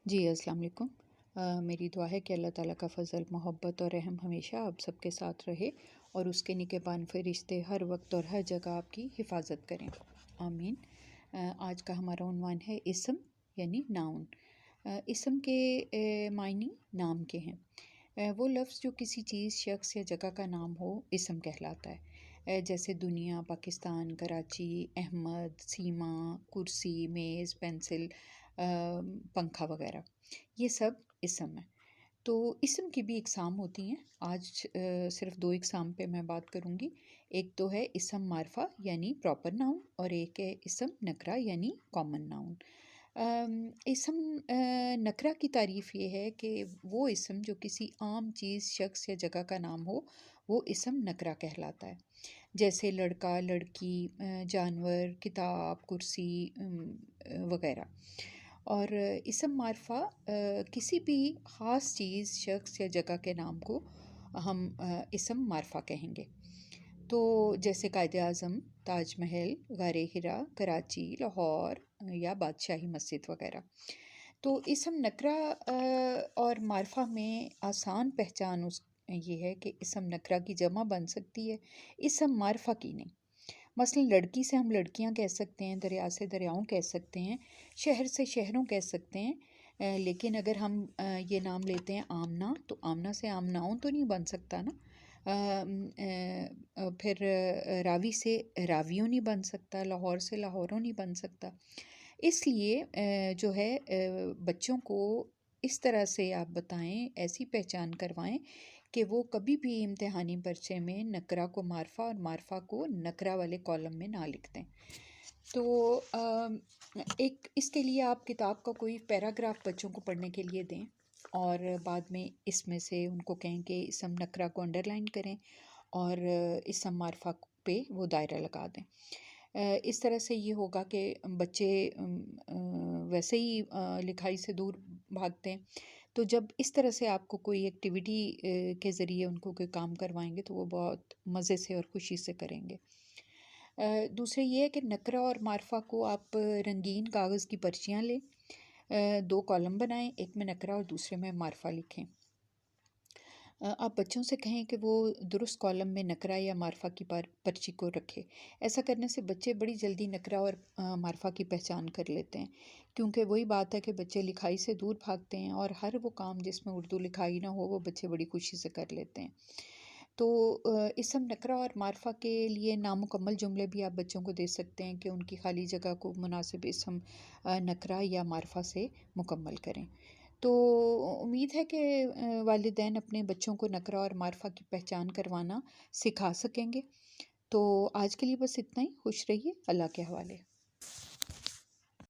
جی अस्सलाम वालेकुम। मेरी दुआ है कि अल्लाह ताला का फ़ज़ल, मोहब्बत और रहम हमेशा आप सबके साथ रहे और उसके निगहबान फ़रिश्ते हर वक्त और हर जगह आपकी हिफाजत करें, आमीन। आज का हमारा उन्वान है इसम यानी नाउन। इसम के मायने नाम के हैं। वो लफ्ज़ जो किसी चीज़, शख्स या जगह का नाम हो, इसम कहलाता है। जैसे दुनिया, पाकिस्तान, कराची, अहमद, सीमा, कुर्सी, मेज़, पेंसिल, पंखा वगैरह, ये सब इसम है। तो इसम की भी इकसाम होती हैं। आज सिर्फ दो इकसाम पे मैं बात करूँगी। एक तो है इसम मारफा यानी प्रॉपर नाउन, और एक है इसम नकरा यानी कॉमन नाउन। इसम नकरा की तारीफ़ ये है कि वो इसम जो किसी आम चीज़, शख्स या जगह का नाम हो, वो इसम नकरा कहलाता है। जैसे लड़का, लड़की, जानवर, किताब, कुर्सी वगैरह। और इसम मारफा किसी भी ख़ास चीज़, शख्स या जगह के नाम को हम इसम मारफा कहेंगे। तो जैसे कायदे आज़म, ताज महल, गारे हिरा, कराची, लाहौर या बादशाही मस्जिद वगैरह। तो इसम नकरा और मारफा में आसान पहचान ये है कि इसम नकरा की जमा बन सकती है, इसम मारफा की नहीं। मसलन लड़की से हम लड़कियां कह सकते हैं, दरिया से दरियाओं कह सकते हैं, शहर से शहरों कह सकते हैं। लेकिन अगर हम ये नाम लेते हैं आमना, तो आमना से आमनाओं तो नहीं बन सकता ना। फिर रावी से रावियों नहीं बन सकता, लाहौर से लाहौरों नहीं बन सकता। इसलिए जो है बच्चों को इस तरह से आप बताएं, ऐसी पहचान करवाएं कि वो कभी भी इम्तिहानी पर्चे में नकरा को मारफा और मारफा को नकरा वाले कॉलम में ना लिख दें। तो एक इसके लिए आप किताब का कोई पैराग्राफ बच्चों को पढ़ने के लिए दें और बाद में इसमें से उनको कहें कि इसम नकरा को अंडरलाइन करें और इसम मारफा पे वो दायरा लगा दें। इस तरह से ये होगा कि बच्चे वैसे ही लिखाई से दूर भागते हैं। तो जब इस तरह से आपको कोई एक्टिविटी के ज़रिए उनको कोई काम करवाएंगे तो वो बहुत मज़े से और ख़ुशी से करेंगे। दूसरे ये है कि नकरा और मारफा को आप रंगीन कागज़ की पर्चियाँ लें, दो कॉलम बनाएं, एक में नकरा और दूसरे में मारफा लिखें। आप बच्चों से कहें कि वो दुरुस्त कॉलम में नकरा या मारफा की पर्ची को रखें। ऐसा करने से बच्चे बड़ी जल्दी नकरा और मारफा की पहचान कर लेते हैं, क्योंकि वही बात है कि बच्चे लिखाई से दूर भागते हैं और हर वो काम जिसमें उर्दू लिखाई ना हो वो बच्चे बड़ी खुशी से कर लेते हैं। तो इसम नकरा और मारफा के लिए नामुकम्मल जुमले भी आप बच्चों को दे सकते हैं कि उनकी खाली जगह को मुनासिब इसम नकरा या मारफा से मुकम्मल करें। तो उम्मीद है कि वालिदैन अपने बच्चों को नकरा और मारफा की पहचान करवाना सिखा सकेंगे। तो आज के लिए बस इतना ही। खुश रहिए, अल्लाह के हवाले।